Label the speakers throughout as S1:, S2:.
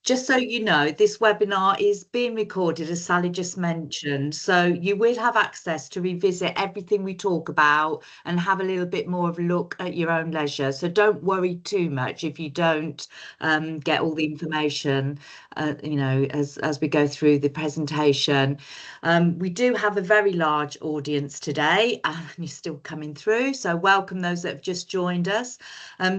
S1: Just so you know, this webinar is being recorded, as Sally just mentioned, so you will have access to revisit everything we talk about and have a little bit more of a look at your own leisure. So don't worry too much if you don't get all the information, as we go through the presentation. We do have a very large audience today, and you're still coming through, so welcome those that have just joined us.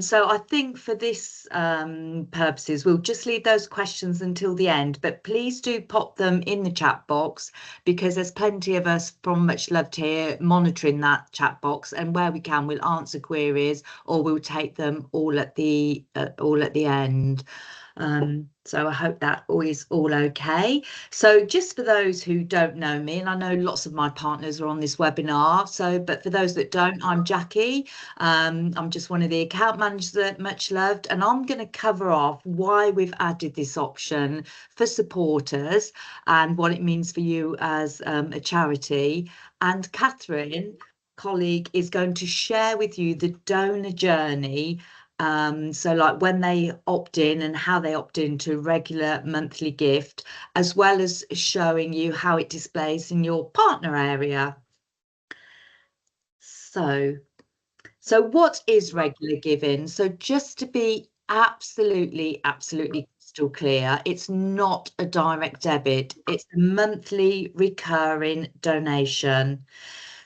S1: So I think for this purposes, we'll just leave those questions until the end, but please do pop them in the chat box, because there's plenty of us from MuchLoved here monitoring that chat box, and where we can, we'll answer queries or we'll take them all at the end. So I hope that is all okay. So just for those who don't know me, and I know lots of my partners are on this webinar, but for those that don't, I'm Jackie. I'm just one of the account managers at MuchLoved, and I'm going to cover off why we've added this option for supporters and what it means for you as a charity. And Catherine, colleague, is going to share with you the donor journey. So like when they opt in and how they opt into regular monthly gift, as well as showing you how it displays in your partner area. So what is regular giving? So just to be absolutely crystal clear, it's not a direct debit. It's a monthly recurring donation.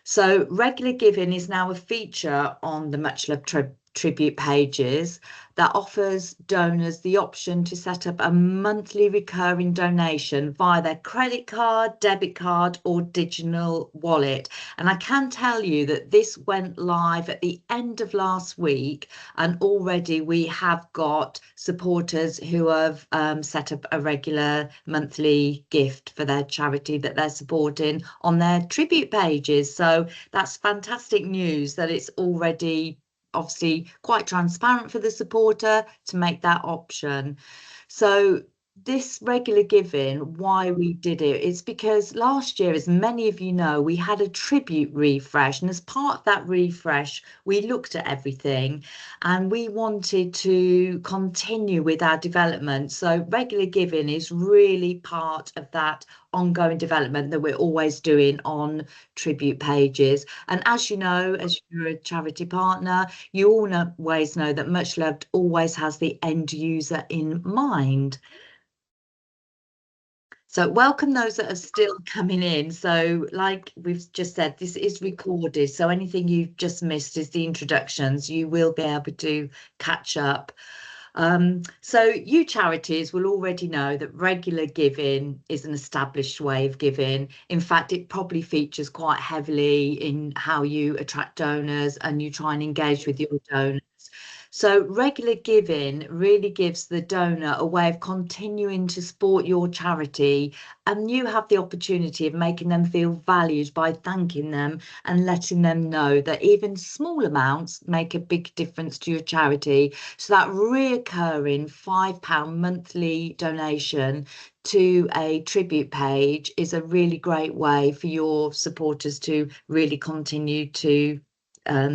S1: So regular giving is now a feature on the MuchLoved tribute pages that offers donors the option to set up a monthly recurring donation via their credit card, debit card, or digital wallet. And I can tell you that this went live at the end of last week, and already we have got supporters who have set up a regular monthly gift for their charity that they're supporting on their tribute pages. So that's fantastic news that it's already obviously quite transparent for the supporter to make that option. So this regular giving, why we did it, is because last year, as many of you know, we had a tribute refresh, and as part of that refresh, we looked at everything and we wanted to continue with our development. So regular giving is really part of that ongoing development that we're always doing on tribute pages. And as you know, as you're a charity partner, you always know that MuchLoved always has the end user in mind. So welcome those that are still coming in. So like we've just said, this is recorded. So anything you've just missed is the introductions. You will be able to catch up. So you charities will already know that regular giving is an established way of giving. In fact, it probably features quite heavily in how you attract donors and you try and engage with your donors. So regular giving really gives the donor a way of continuing to support your charity, and you have the opportunity of making them feel valued by thanking them and letting them know that even small amounts make a big difference to your charity. So that reoccurring £5 monthly donation to a tribute page is a really great way for your supporters to really continue to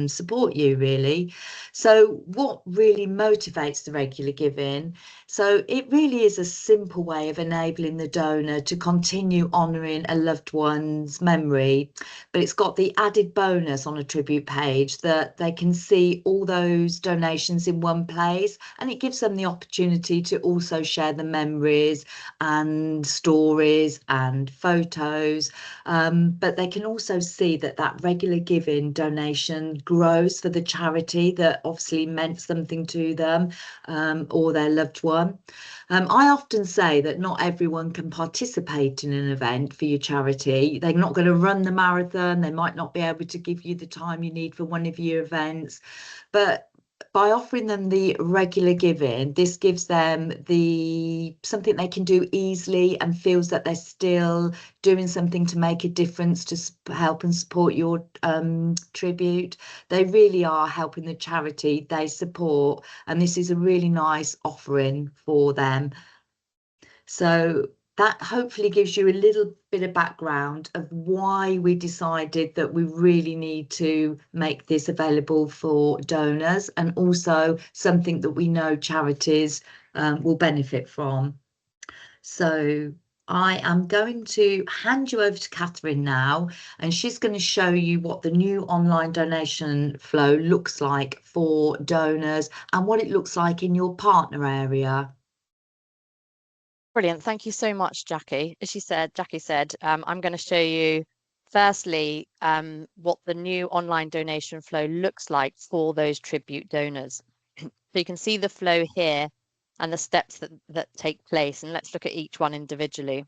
S1: support you, really. So what really motivates the regular giving? So it really is a simple way of enabling the donor to continue honouring a loved one's memory, but it's got the added bonus on a tribute page that they can see all those donations in one place, and it gives them the opportunity to also share the memories and stories and photos, but they can also see that that regular giving donation grows for the charity that obviously meant something to them, or their loved one. I often say that not everyone can participate in an event for your charity. They're not going to run the marathon. They might not be able to give you the time you need for one of your events, but by offering them the regular giving, this gives them something they can do easily and feels that they're still doing something to make a difference to help and support your tribute. They really are helping the charity they support, and this is a really nice offering for them. So that hopefully gives you a little bit of background of why we decided that we really need to make this available for donors, and also something that we know charities will benefit from. So I am going to hand you over to Catherine now, and she's going to show you what the new online donation flow looks like for donors and what it looks like in your partner area.
S2: Brilliant. Thank you so much, Jackie. As Jackie said, I'm going to show you firstly what the new online donation flow looks like for those tribute donors. So you can see the flow here and the steps that take place, and let's look at each one individually.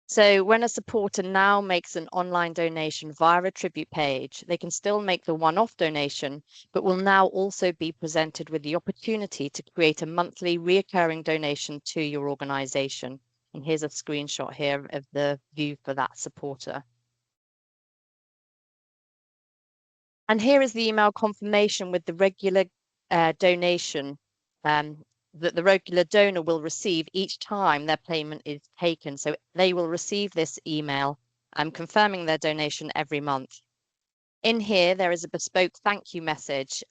S2: So when a supporter now makes an online donation via a tribute page, they can still make the one-off donation, but will now also be presented with the opportunity to create a monthly reoccurring donation to your organization. And here's a screenshot here of the view for that supporter. And here is the email confirmation with the regular donation that the regular donor will receive each time their payment is taken. So they will receive this email confirming their donation every month. In here, there is a bespoke thank you message,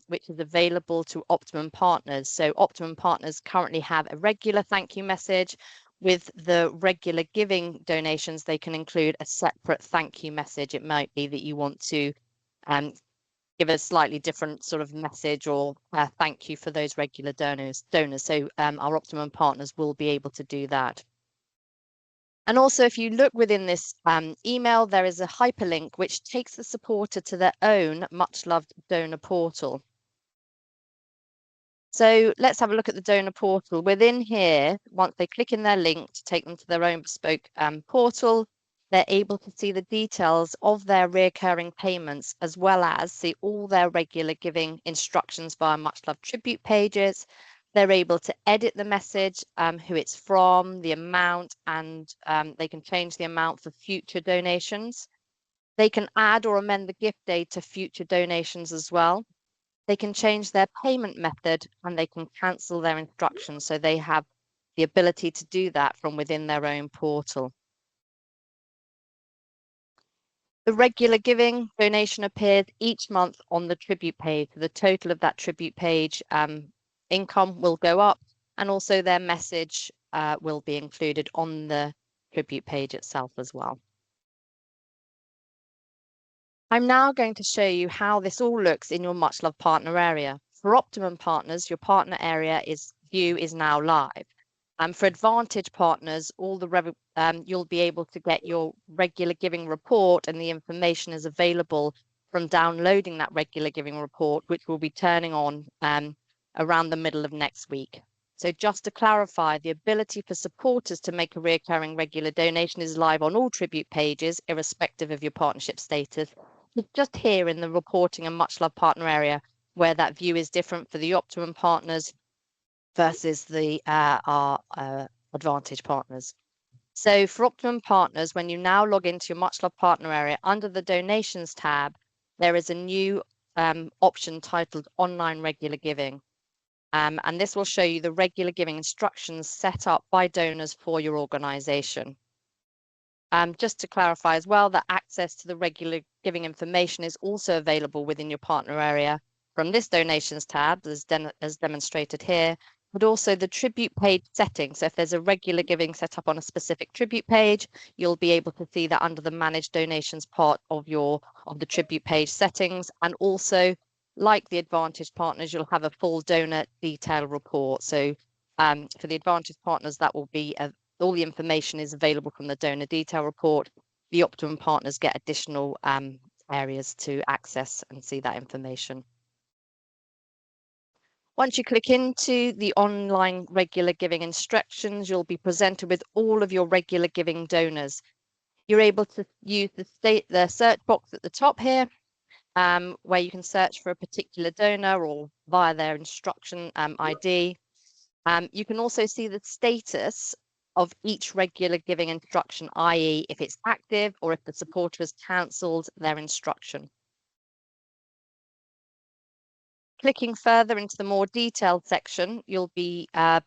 S2: which is available to Optimum partners. So Optimum partners currently have a regular thank you message. With the regular giving donations, they can include a separate thank you message. It might be that you want to give a slightly different sort of message or thank you for those regular donors. So our Optimum partners will be able to do that. And also, if you look within this email, there is a hyperlink which takes the supporter to their own MuchLoved donor portal. So let's have a look at the donor portal. Within here, once they click in their link to take them to their own bespoke portal, they're able to see the details of their recurring payments, as well as see all their regular giving instructions via MuchLoved tribute pages. They're able to edit the message, who it's from, the amount, and they can change the amount for future donations. They can add or amend the gift date to future donations as well. They can change their payment method, and they can cancel their instructions. So they have the ability to do that from within their own portal. The regular giving donation appears each month on the tribute page. The total of that tribute page income will go up, and also their message will be included on the tribute page itself as well. I'm now going to show you how this all looks in your MuchLoved partner area. For Optimum partners, your partner area view is now live. For Advantage partners, you'll be able to get your regular giving report, and the information is available from downloading that regular giving report, which will be turning on around the middle of next week. So just to clarify, the ability for supporters to make a recurring regular donation is live on all tribute pages, irrespective of your partnership status. It's just here in the reporting and MuchLoved partner area where that view is different for the Optimum partners versus our Advantage partners. So for Optimum partners, when you now log into your MuchLoved partner area, under the donations tab, there is a new option titled online regular giving. And this will show you the regular giving instructions set up by donors for your organization. Just to clarify as well, that access to the regular giving information is also available within your partner area from this donations tab, as demonstrated here, but also the tribute page settings. So if there's a regular giving set up on a specific tribute page, you'll be able to see that under the manage donations part of the tribute page settings. And also, like the Advantage partners, you'll have a full donor detail report. So for the Advantage partners, that will be all the information is available from the donor detail report. The Optimum partners get additional areas to access and see that information. Once you click into the online regular giving instructions, you'll be presented with all of your regular giving donors. You're able to use the search box at the top here, where you can search for a particular donor or via their instruction ID. You can also see the status of each regular giving instruction, i.e. if it's active or if the supporter has cancelled their instruction. Clicking further into the more detailed section, you'll be able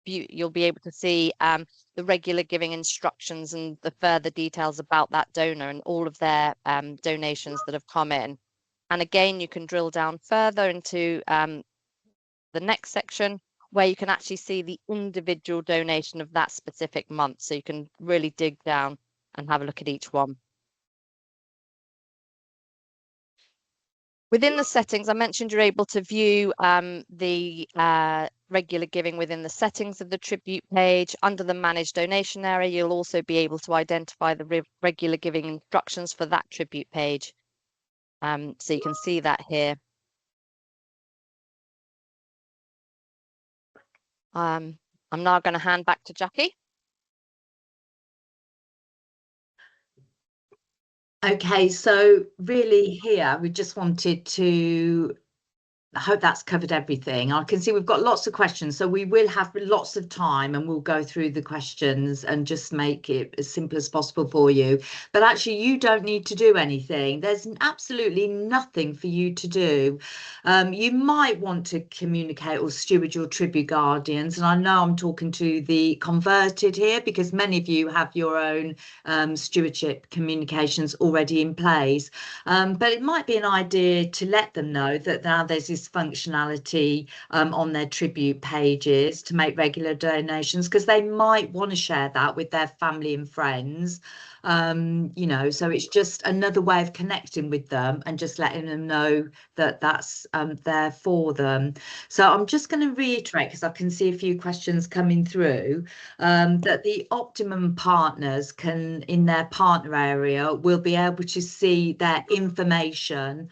S2: to see the regular giving instructions and the further details about that donor and all of their donations that have come in. And again, you can drill down further into the next section where you can actually see the individual donation of that specific month. So you can really dig down and have a look at each one. Within the settings, I mentioned you're able to view the regular giving within the settings of the tribute page. Under the manage donation area, you'll also be able to identify the regular giving instructions for that tribute page. So you can see that here. I'm now going to hand back to Jackie.
S1: Okay, so really here we just wanted to, I hope that's covered everything. I can see we've got lots of questions, so we will have lots of time and we'll go through the questions and just make it as simple as possible for you. But actually, you don't need to do anything. There's absolutely nothing for you to do. You might want to communicate or steward your tribute guardians. And I know I'm talking to the converted here because many of you have your own stewardship communications already in place. But it might be an idea to let them know that now there's this functionality on their tribute pages to make regular donations, because they might want to share that with their family and friends. You know, so it's just another way of connecting with them and just letting them know that that's there for them. So I'm just going to reiterate, because I can see a few questions coming through, that the optimum partners can, in their partner area, will be able to see their information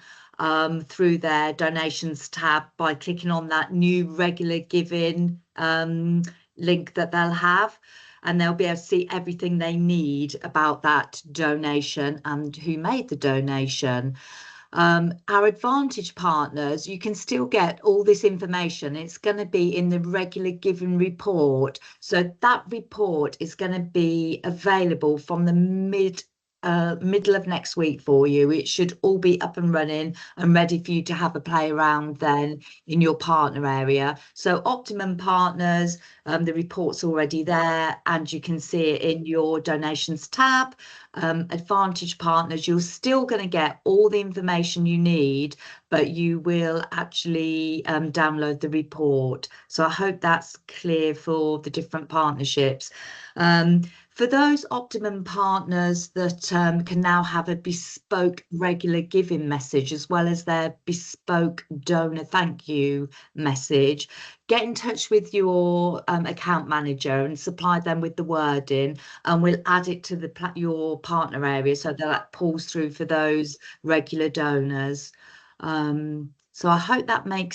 S1: through their donations tab by clicking on that new regular giving link that they'll have, and they'll be able to see everything they need about that donation and who made the donation. Our Advantage partners, you can still get all this information. It's going to be in the regular giving report. So that report is going to be available from the middle of next week for you. It should all be up and running and ready for you to have a play around then in your partner area. So Optimum Partners, the report's already there and you can see it in your donations tab. Advantage Partners, you're still going to get all the information you need, but you will actually download the report. So I hope that's clear for the different partnerships. For those Optimum partners that can now have a bespoke regular giving message as well as their bespoke donor thank you message, get in touch with your account manager and supply them with the wording, and we'll add it to your partner area so that pulls through for those regular donors. So I hope that makes